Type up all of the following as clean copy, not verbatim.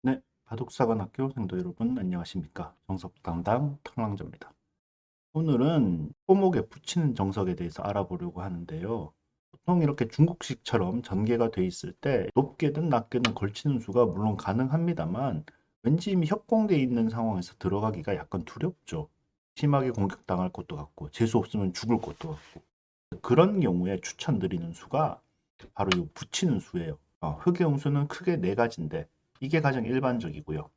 네, 바둑사관학교 생도 여러분 안녕하십니까? 정석 담당 탐랑자입니다. 오늘은 포목에 붙이는 정석에 대해서 알아보려고 하는데요. 보통 이렇게 중국식처럼 전개가 돼 있을 때 높게든 낮게든 걸치는 수가 물론 가능합니다만 왠지 이미 협공돼 있는 상황에서 들어가기가 약간 두렵죠. 심하게 공격당할 것도 같고 재수 없으면 죽을 것도 같고 그런 경우에 추천드리는 수가 바로 이 붙이는 수예요. 흑의 음수는 크게 네 가지인데 이게 가장 일반적이고요.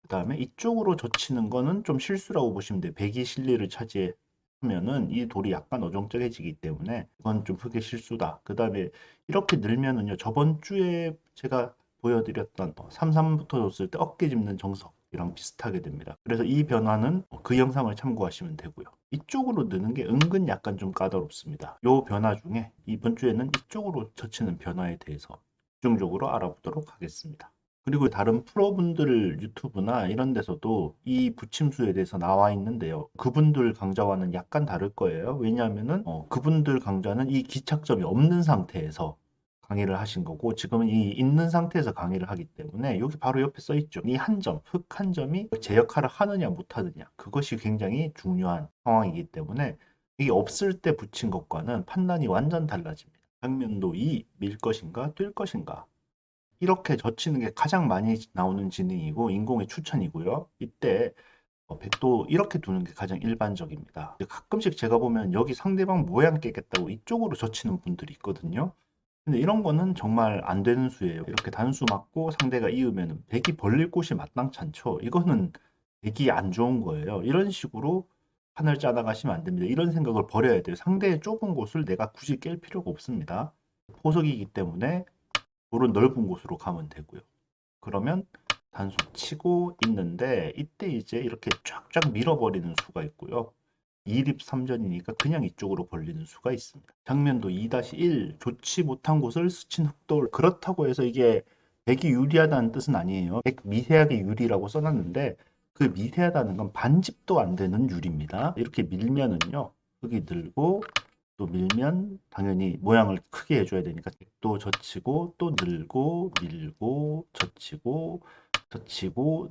그 다음에 이쪽으로 젖히는 거는 좀 실수라고 보시면 돼요. 백이 실리를 차지하면은 이 돌이 약간 어정쩡해지기 때문에 그건 좀 흑의 실수다. 그 다음에 이렇게 늘면은요. 저번 주에 제가 보여드렸던 33부터 줬을 때 어깨 짚는 정석이랑 비슷하게 됩니다. 그래서 이 변화는 그 영상을 참고하시면 되고요. 이쪽으로 느는 게 은근 약간 좀 까다롭습니다. 요 변화 중에 이번 주에는 이쪽으로 젖히는 변화에 대해서 집중적으로 알아보도록 하겠습니다. 그리고 다른 프로분들 유튜브나 이런 데서도 이 붙임수에 대해서 나와 있는데요. 그분들 강좌와는 약간 다를 거예요. 왜냐하면은 그분들 강좌는 이 기착점이 없는 상태에서 강의를 하신 거고 지금은 이 있는 상태에서 강의를 하기 때문에 여기 바로 옆에 써 있죠. 이 한 점, 흑 한 점이 제 역할을 하느냐 못하느냐 그것이 굉장히 중요한 상황이기 때문에 이게 없을 때 붙인 것과는 판단이 완전 달라집니다. 장면도 이 밀 것인가 뛸 것인가 이렇게 젖히는 게 가장 많이 나오는 지능이고 인공의 추천이고요. 이때 백도 이렇게 두는 게 가장 일반적입니다. 가끔씩 제가 보면 여기 상대방 모양 깨겠다고 이쪽으로 젖히는 분들이 있거든요. 근데 이런 거는 정말 안 되는 수예요. 이렇게 단수 맞고 상대가 이으면 백이 벌릴 곳이 마땅치 않죠. 이거는 백이 안 좋은 거예요. 이런 식으로 판을 짜나가시면 안 됩니다. 이런 생각을 버려야 돼요. 상대의 좁은 곳을 내가 굳이 깰 필요가 없습니다. 포석이기 때문에 그런 넓은 곳으로 가면 되고요. 그러면 단수 치고 있는데 이때 이제 이렇게 쫙쫙 밀어버리는 수가 있고요. 2립 3전이니까 그냥 이쪽으로 벌리는 수가 있습니다. 장면도 2-1 좋지 못한 곳을 스친 흑돌 그렇다고 해서 이게 백이 유리하다는 뜻은 아니에요. 백 미세하게 유리라고 써놨는데 그 미세하다는 건 반집도 안 되는 유리입니다. 이렇게 밀면은요. 흑이 늘고 또 밀면 당연히 모양을 크게 해줘야 되니까 또 젖히고 또 늘고 밀고 젖히고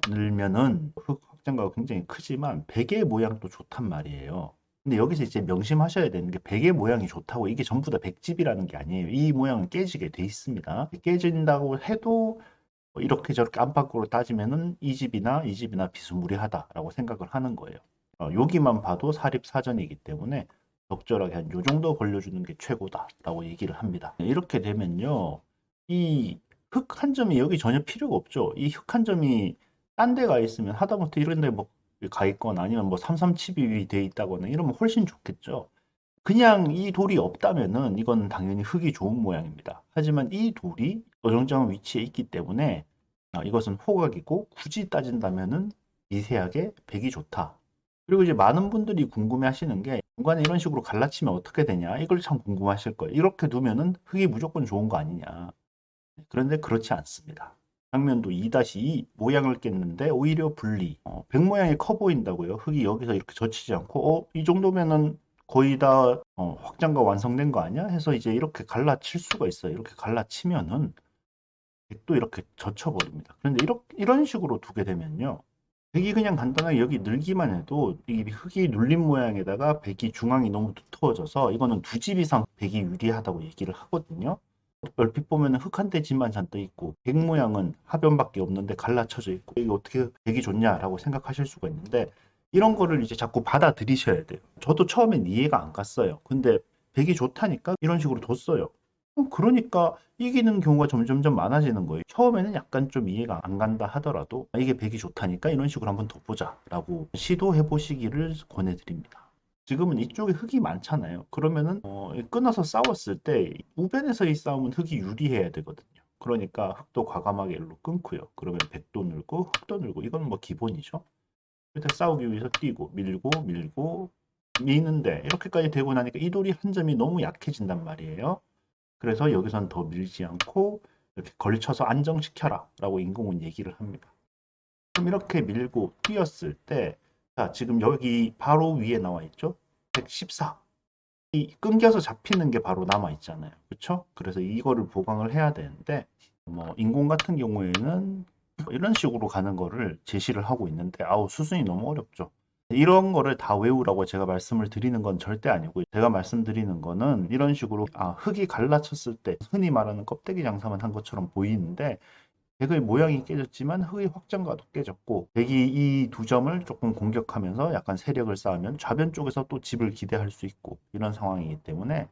늘면은 흙 확장가가 굉장히 크지만 베개의 모양도 좋단 말이에요. 근데 여기서 이제 명심하셔야 되는 게 베개 모양이 좋다고 이게 전부 다 백집이라는 게 아니에요. 이 모양은 깨지게 돼 있습니다. 깨진다고 해도 이렇게 저렇게 안팎으로 따지면은 이 집이나 비스무리하다라고 생각을 하는 거예요. 여기만 봐도 사립사전이기 때문에 적절하게 한 요 정도 벌려주는 게 최고다라고 얘기를 합니다. 이렇게 되면요, 이 흙 한 점이 여기 전혀 필요가 없죠. 이 흙 한 점이 딴 데 가 있으면 하다못해 이런 데 뭐 가 있거나 아니면 뭐 삼삼칩입이 돼 있다거나 이러면 훨씬 좋겠죠. 그냥 이 돌이 없다면은 이건 당연히 흙이 좋은 모양입니다. 하지만 이 돌이 어정쩡한 위치에 있기 때문에 이것은 호각이고 굳이 따진다면은 미세하게 백이 좋다. 그리고 이제 많은 분들이 궁금해 하시는 게 중간에 이런 식으로 갈라치면 어떻게 되냐 이걸 참 궁금하실 거예요. 이렇게 두면은 흙이 무조건 좋은 거 아니냐. 그런데 그렇지 않습니다. 장면도 2-2 모양을 깼는데 오히려 분리. 백 모양이 커 보인다고요. 흙이 여기서 이렇게 젖히지 않고 이 정도면은 거의 다 확장과 완성된 거 아니야? 해서 이제 이렇게 갈라칠 수가 있어요. 이렇게 갈라치면은 백도 이렇게 젖혀버립니다. 그런데 이런 식으로 두게 되면요. 백이 그냥 간단하게 여기 늘기만 해도 이 흙이 눌린 모양에다가 백이 중앙이 너무 두터워져서 이거는 두 집 이상 백이 유리하다고 얘기를 하거든요. 얼핏 보면 흙 한 대 집만 잔뜩 있고 백 모양은 하변밖에 없는데 갈라쳐져 있고 이게 어떻게 백이 좋냐라고 생각하실 수가 있는데 이런 거를 이제 자꾸 받아들이셔야 돼요. 저도 처음엔 이해가 안 갔어요. 근데 백이 좋다니까 이런 식으로 뒀어요. 그러니까 이기는 경우가 점점점 많아지는 거예요. 처음에는 약간 좀 이해가 안 간다 하더라도 이게 백이 좋다니까 이런 식으로 한번 둬보자라고 시도해 보시기를 권해드립니다. 지금은 이쪽에 흙이 많잖아요. 그러면은 끊어서 싸웠을 때 우변에서의 싸움은 흙이 유리해야 되거든요. 그러니까 흙도 과감하게 일로 끊고요. 그러면 백도 늘고 흙도 늘고 이건 뭐 기본이죠. 일단 싸우기 위해서 뛰고 밀고 미는데 이렇게까지 되고 나니까 이 돌이 한 점이 너무 약해진단 말이에요. 그래서 여기선 더 밀지 않고 이렇게 걸쳐서 안정시켜라 라고 인공은 얘기를 합니다. 그럼 이렇게 밀고 뛰었을 때 자, 지금 여기 바로 위에 나와 있죠? 114. 이 끊겨서 잡히는 게 바로 남아 있잖아요. 그렇죠? 그래서 이거를 보강을 해야 되는데 뭐 인공 같은 경우에는 이런 식으로 가는 거를 제시를 하고 있는데 아우 수순이 너무 어렵죠. 이런 거를 다 외우라고 제가 말씀을 드리는 건 절대 아니고 제가 말씀드리는 거는 이런 식으로 흙이 갈라쳤을 때 흔히 말하는 껍데기 장사만 한 것처럼 보이는데 백의 모양이 깨졌지만 흙의 확장과도 깨졌고 백이 이 두 점을 조금 공격하면서 약간 세력을 쌓으면 좌변 쪽에서 또 집을 기대할 수 있고 이런 상황이기 때문에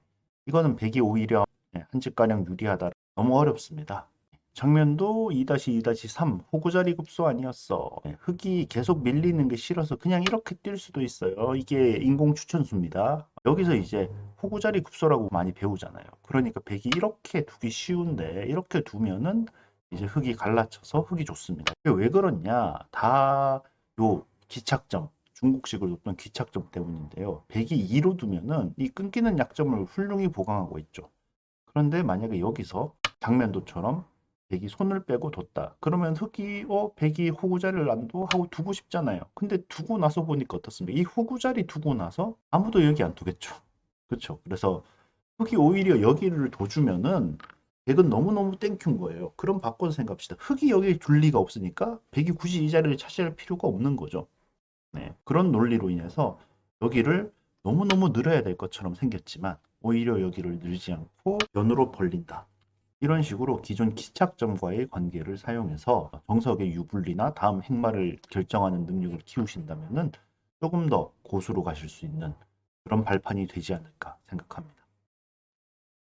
이거는 백이 오히려 한 집가량 유리하다. 너무 어렵습니다. 장면도 2-2-3 호구자리 급소 아니었어. 흙이 계속 밀리는 게 싫어서 그냥 이렇게 뛸 수도 있어요. 이게 인공 추천수입니다. 여기서 이제 호구자리 급소라고 많이 배우잖아요. 그러니까 백이 이렇게 두기 쉬운데 이렇게 두면은 이제 흙이 갈라쳐서 흙이 좋습니다. 왜 그러냐? 다 요 기착점, 중국식으로 뒀던 기착점 때문인데요. 백이 2로 두면은 이 끊기는 약점을 훌륭히 보강하고 있죠. 그런데 만약에 여기서 장면도처럼 백이 손을 빼고 뒀다. 그러면 흙이 백이 호구자리를 안 둬? 하고 두고 싶잖아요. 근데 두고 나서 보니까 어떻습니까? 이 호구자리 두고 나서 아무도 여기 안 두겠죠. 그렇죠. 그래서 흙이 오히려 여기를 둬주면은 백은 너무너무 땡큐인 거예요. 그럼 바꿔서 생각합시다. 흙이 여기 둘 리가 없으니까 백이 굳이 이 자리를 차지할 필요가 없는 거죠. 네, 그런 논리로 인해서 여기를 너무너무 늘어야 될 것처럼 생겼지만 오히려 여기를 늘지 않고 변으로 벌린다. 이런 식으로 기존 기착점과의 관계를 사용해서 정석의 유불리나 다음 행마를 결정하는 능력을 키우신다면 조금 더 고수로 가실 수 있는 그런 발판이 되지 않을까 생각합니다.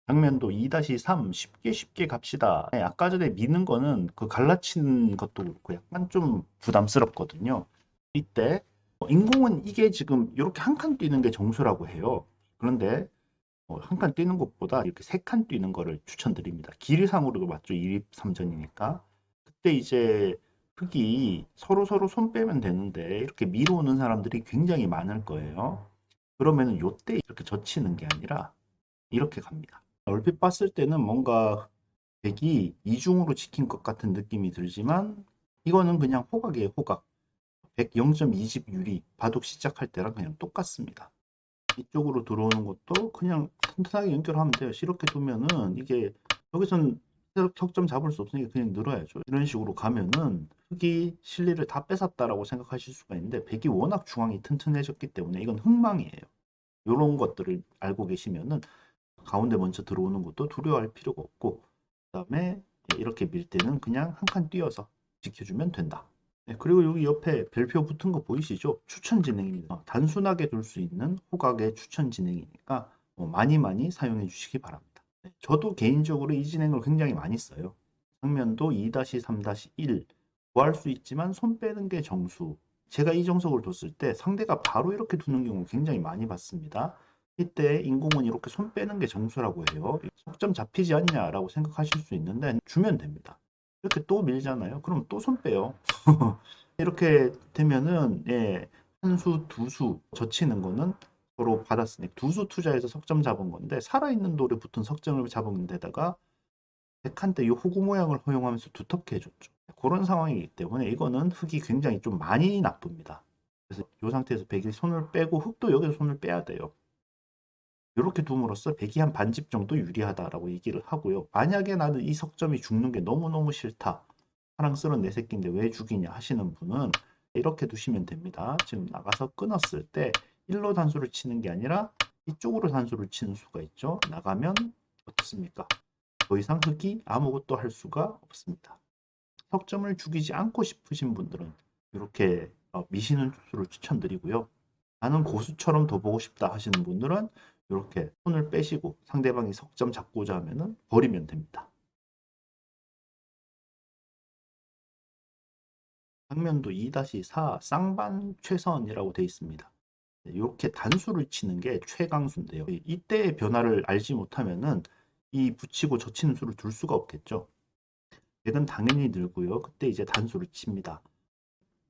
장면도 2-3 쉽게 쉽게 갑시다. 네, 아까 전에 미는 거는 그 갈라친 것도 그렇고 약간 좀 부담스럽거든요. 이때 인공은 이게 지금 이렇게 한 칸 뛰는 게 정수라고 해요. 그런데 한 칸 뛰는 것보다 이렇게 세 칸 뛰는 거를 추천드립니다. 길이상으로도 맞죠. 2립 3전이니까. 그때 이제 흙이 서로 손 빼면 되는데 이렇게 밀어오는 사람들이 굉장히 많을 거예요. 그러면은 요때 이렇게 젖히는 게 아니라 이렇게 갑니다. 얼핏 봤을 때는 뭔가 백이 이중으로 지킨 것 같은 느낌이 들지만 이거는 그냥 호각이에요, 호각. 100 0.20 유리 바둑 시작할 때랑 그냥 똑같습니다. 이쪽으로 들어오는 것도 그냥 튼튼하게 연결하면 돼요. 이렇게 두면은 이게 여기선 석점 잡을 수 없으니까 그냥 늘어야죠. 이런 식으로 가면은 흙이 실리를 다 뺏었다라고 생각하실 수가 있는데 백이 워낙 중앙이 튼튼해졌기 때문에 이건 흙망이에요. 이런 것들을 알고 계시면은 가운데 먼저 들어오는 것도 두려워할 필요가 없고 그다음에 이렇게 밀 때는 그냥 한 칸 뛰어서 지켜주면 된다. 네, 그리고 여기 옆에 별표 붙은 거 보이시죠? 추천 진행입니다. 단순하게 둘 수 있는 호각의 추천 진행이니까 많이 많이 사용해 주시기 바랍니다. 네, 저도 개인적으로 이 진행을 굉장히 많이 써요. 장면도 2-3-1 구할 수 있지만 손 빼는 게 정수. 제가 이 정석을 뒀을 때 상대가 바로 이렇게 두는 경우 굉장히 많이 봤습니다. 이때 인공은 이렇게 손 빼는 게 정수라고 해요. 석점 잡히지 않냐라고 생각하실 수 있는데 주면 됩니다. 이렇게 또 밀잖아요. 그럼 또 손 빼요. 이렇게 되면은 한 수, 두 수 젖히는 거는 서로 받았으니 두 수 투자해서 석점 잡은 건데 살아있는 돌에 붙은 석점을 잡은 데다가 백한테 이 호구 모양을 허용하면서 두텁게 해줬죠. 그런 상황이기 때문에 이거는 흙이 굉장히 좀 많이 나쁩니다. 그래서 이 상태에서 백이 손을 빼고 흙도 여기서 손을 빼야 돼요. 이렇게 둠으로써 백이 한 반집 정도 유리하다라고 얘기를 하고요. 만약에 나는 이 석점이 죽는 게 너무너무 싫다. 사랑스러운 내 새끼인데 왜 죽이냐 하시는 분은 이렇게 두시면 됩니다. 지금 나가서 끊었을 때 일로 단수를 치는 게 아니라 이쪽으로 단수를 치는 수가 있죠. 나가면 어떻습니까? 더 이상 흙이 아무것도 할 수가 없습니다. 석점을 죽이지 않고 싶으신 분들은 이렇게 미시는 수를 추천드리고요. 나는 고수처럼 더 보고 싶다 하시는 분들은 이렇게 손을 빼시고 상대방이 석점 잡고자 하면은 버리면 됩니다. 장면도 2-4 쌍반 최선이라고 되어 있습니다. 이렇게 단수를 치는 게 최강수인데요. 이때의 변화를 알지 못하면은 이 붙이고 젖히는 수를 둘 수가 없겠죠. 백은 당연히 늘고요. 그때 이제 단수를 칩니다.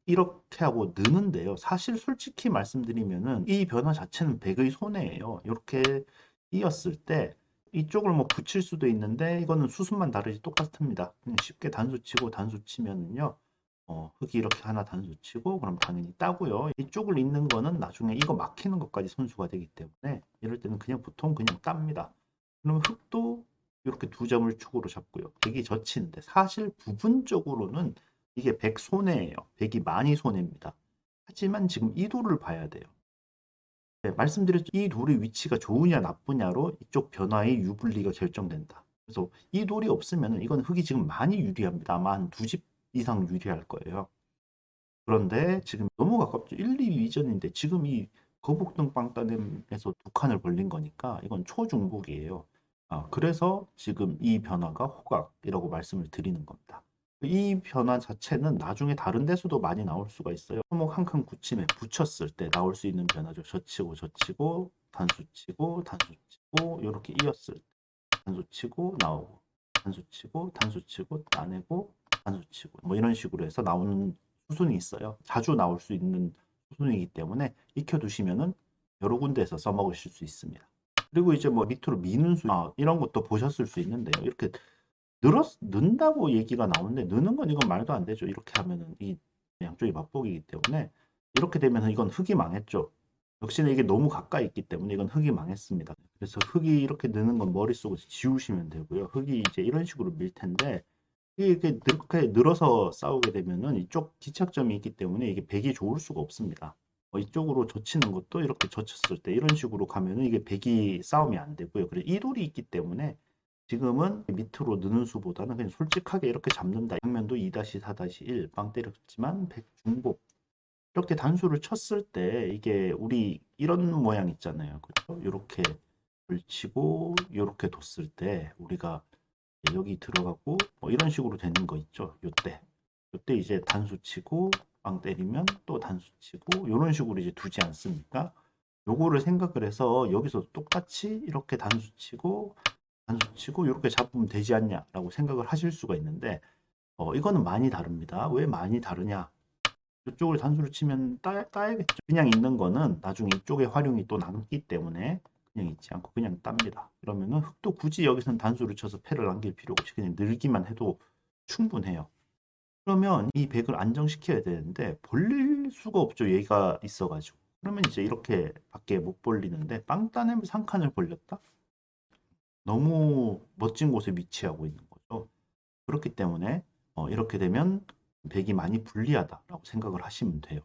이렇게 하고 느는데요. 사실 솔직히 말씀드리면은 이 변화 자체는 백의 손해예요. 이렇게 이었을 때 이쪽을 뭐 붙일 수도 있는데 이거는 수순만 다르지 똑같습니다. 그냥 쉽게 단수 치고 단수 치면은요. 흙이 이렇게 하나 단수 치고 그럼 당연히 따고요. 이쪽을 잇는 거는 나중에 이거 막히는 것까지 손수가 되기 때문에 이럴 때는 그냥 보통 그냥 땁니다. 그럼 흙도 이렇게 두 점을 축으로 잡고요. 백이 젖히는데 사실 부분적으로는 이게 백 손해예요. 백이 많이 손해입니다. 하지만 지금 이 돌을 봐야 돼요. 네, 말씀드렸죠. 이 돌의 위치가 좋으냐 나쁘냐로 이쪽 변화의 유불리가 결정된다. 그래서 이 돌이 없으면 이건 흙이 지금 많이 유리합니다. 아마 한 두 집 이상 유리할 거예요. 그런데 지금 너무 가깝죠. 1, 2위 이전인데 지금 이 거북등 빵따냄에서 두 칸을 벌린 거니까 이건 초중복이에요. 그래서 지금 이 변화가 호각이라고 말씀을 드리는 겁니다. 이 변화 자체는 나중에 다른 데서도 많이 나올 수가 있어요. 토목 한 칸 굳힘에 붙였을 때 나올 수 있는 변화죠. 젖히고 젖히고 단수 치고 단수 치고 이렇게 이었을 때 단수 치고 나오고 단수 치고 단수 치고 따내고 단수 치고 뭐 이런 식으로 해서 나오는 수순이 있어요. 자주 나올 수 있는 수순이기 때문에 익혀두시면은 여러 군데에서 써먹으실 수 있습니다. 그리고 이제 뭐 밑으로 미는 수 이런 것도 보셨을 수 있는데요. 이렇게 는다고 얘기가 나오는데 느는 건 이건 말도 안 되죠. 이렇게 하면은 이 양쪽이 맞보기이기 때문에 이렇게 되면 이건 흙이 망했죠. 역시나 이게 너무 가까이 있기 때문에 이건 흙이 망했습니다. 그래서 흙이 이렇게 느는 건 머릿속에서 지우시면 되고요. 흙이 이제 이런 식으로 밀 텐데 이게 이렇게 늘어서 싸우게 되면은 이쪽 기착점이 있기 때문에 이게 백이 좋을 수가 없습니다. 이쪽으로 젖히는 것도 이렇게 젖혔을 때 이런 식으로 가면은 이게 백이 싸움이 안 되고요. 그리고 이 돌이 있기 때문에 지금은 밑으로 느는 수보다는 그냥 솔직하게 이렇게 잡는다. 양면도 2-4-1 빵 때렸지만 백 중복 이렇게 단수를 쳤을 때 이게 우리 이런 모양 있잖아요. 그렇죠? 이렇게 걸치고 이렇게 뒀을 때 우리가 여기 들어가고 뭐 이런 식으로 되는 거 있죠. 요때 이제 단수 치고 빵 때리면 또 단수 치고 이런 식으로 이제 두지 않습니까? 요거를 생각을 해서 여기서 똑같이 이렇게 단수 치고 단수 치고 이렇게 잡으면 되지 않냐라고 생각을 하실 수가 있는데 이거는 많이 다릅니다. 왜 많이 다르냐? 이쪽을 단수를 치면 따야겠죠. 그냥 있는 거는 나중에 이쪽에 활용이 또 남기 때문에 그냥 있지 않고 그냥 땁니다. 그러면은 흙도 굳이 여기서는 단수를 쳐서 패를 남길 필요가 없이 그냥 늘기만 해도 충분해요. 그러면 이 백을 안정시켜야 되는데 벌릴 수가 없죠. 얘가 있어가지고. 그러면 이제 이렇게 밖에 못 벌리는데 빵 따내면서 한 칸을 벌렸다? 너무 멋진 곳에 위치하고 있는 거죠. 그렇기 때문에 이렇게 되면 백이 많이 불리하다라고 생각을 하시면 돼요.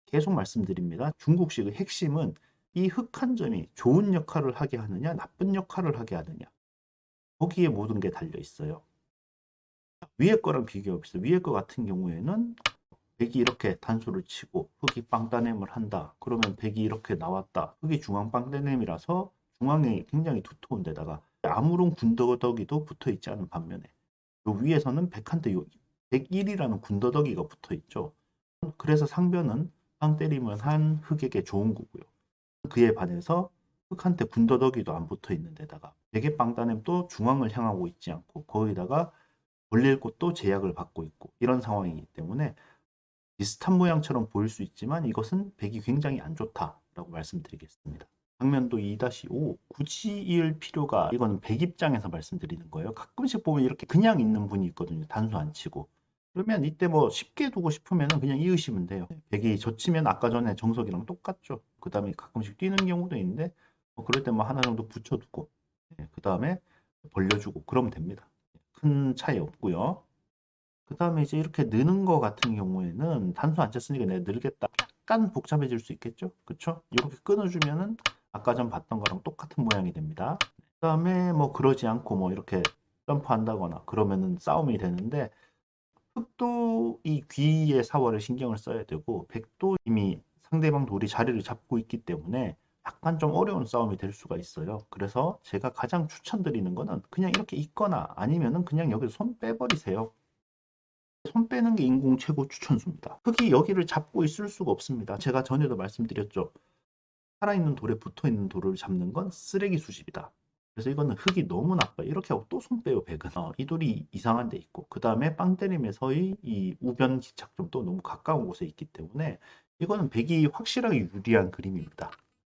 계속 말씀드립니다. 중국식의 핵심은 이 흙 한 점이 좋은 역할을 하게 하느냐, 나쁜 역할을 하게 하느냐. 거기에 모든 게 달려 있어요. 위에 거랑 비교해 봅시다. 위에 거 같은 경우에는 백이 이렇게 단수를 치고 흙이 빵따냄을 한다. 그러면 백이 이렇게 나왔다. 흙이 중앙 빵따냄이라서 중앙에 굉장히 두터운 데다가 아무런 군더더기도 붙어 있지 않은 반면에 요 위에서는 백한테 101이라는 군더더기가 붙어 있죠. 그래서 상변은 빵 때리면 한 흙에게 좋은 거고요. 그에 반해서 흙한테 군더더기도 안 붙어 있는 데다가 베개 빵따냄 또 중앙을 향하고 있지 않고 거기다가 벌릴 곳도 제약을 받고 있고 이런 상황이기 때문에 비슷한 모양처럼 보일 수 있지만 이것은 백이 굉장히 안 좋다라고 말씀드리겠습니다. 방면도 2-5 굳이 이을 필요가 이거는 백 입장에서 말씀드리는 거예요. 가끔씩 보면 이렇게 그냥 있는 분이 있거든요. 단수 안 치고. 그러면 이때 뭐 쉽게 두고 싶으면 그냥 이으시면 돼요. 백이 젖히면 아까 전에 정석이랑 똑같죠. 그 다음에 가끔씩 뛰는 경우도 있는데 그럴 때 뭐 하나 정도 붙여두고 그 다음에 벌려주고 그러면 됩니다. 큰 차이 없고요. 그 다음에 이제 이렇게 느는 거 같은 경우에는 단수 안 쳤으니까 내가 늘겠다. 약간 복잡해질 수 있겠죠? 그쵸? 이렇게 끊어주면은 아까 전 봤던 거랑 똑같은 모양이 됩니다. 그 다음에 뭐 그러지 않고 뭐 이렇게 점프한다거나 그러면은 싸움이 되는데 흑도 이 귀의 사월에 신경을 써야 되고 백도 이미 상대방 돌이 자리를 잡고 있기 때문에 약간 좀 어려운 싸움이 될 수가 있어요. 그래서 제가 가장 추천드리는 거는 그냥 이렇게 있거나 아니면은 그냥 여기서 손 빼버리세요. 손 빼는 게 인공 최고 추천수입니다. 흙이 여기를 잡고 있을 수가 없습니다. 제가 전에도 말씀드렸죠. 살아있는 돌에 붙어있는 돌을 잡는 건 쓰레기 수집이다. 그래서 이거는 흙이 너무 나빠요. 이렇게 하고 또 손 빼요, 백은. 이 돌이 이상한 데 있고, 그 다음에 빵 때림에서의 이 우변 기착점도 너무 가까운 곳에 있기 때문에 이거는 백이 확실하게 유리한 그림입니다.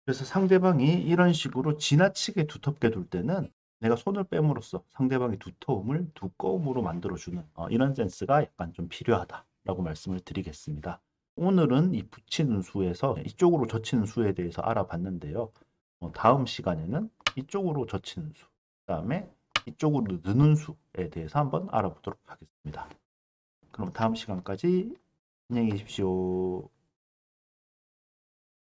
그래서 상대방이 이런 식으로 지나치게 두텁게 둘 때는 내가 손을 뺨으로써 상대방의 두터움을 두꺼움으로 만들어주는 이런 센스가 약간 좀 필요하다라고 말씀을 드리겠습니다. 오늘은 이 붙이는 수에서 이쪽으로 젖히는 수에 대해서 알아봤는데요. 다음 시간에는 이쪽으로 젖히는 수, 그다음에 이쪽으로 넣는 수에 대해서 한번 알아보도록 하겠습니다. 그럼 다음 시간까지 안녕히 계십시오.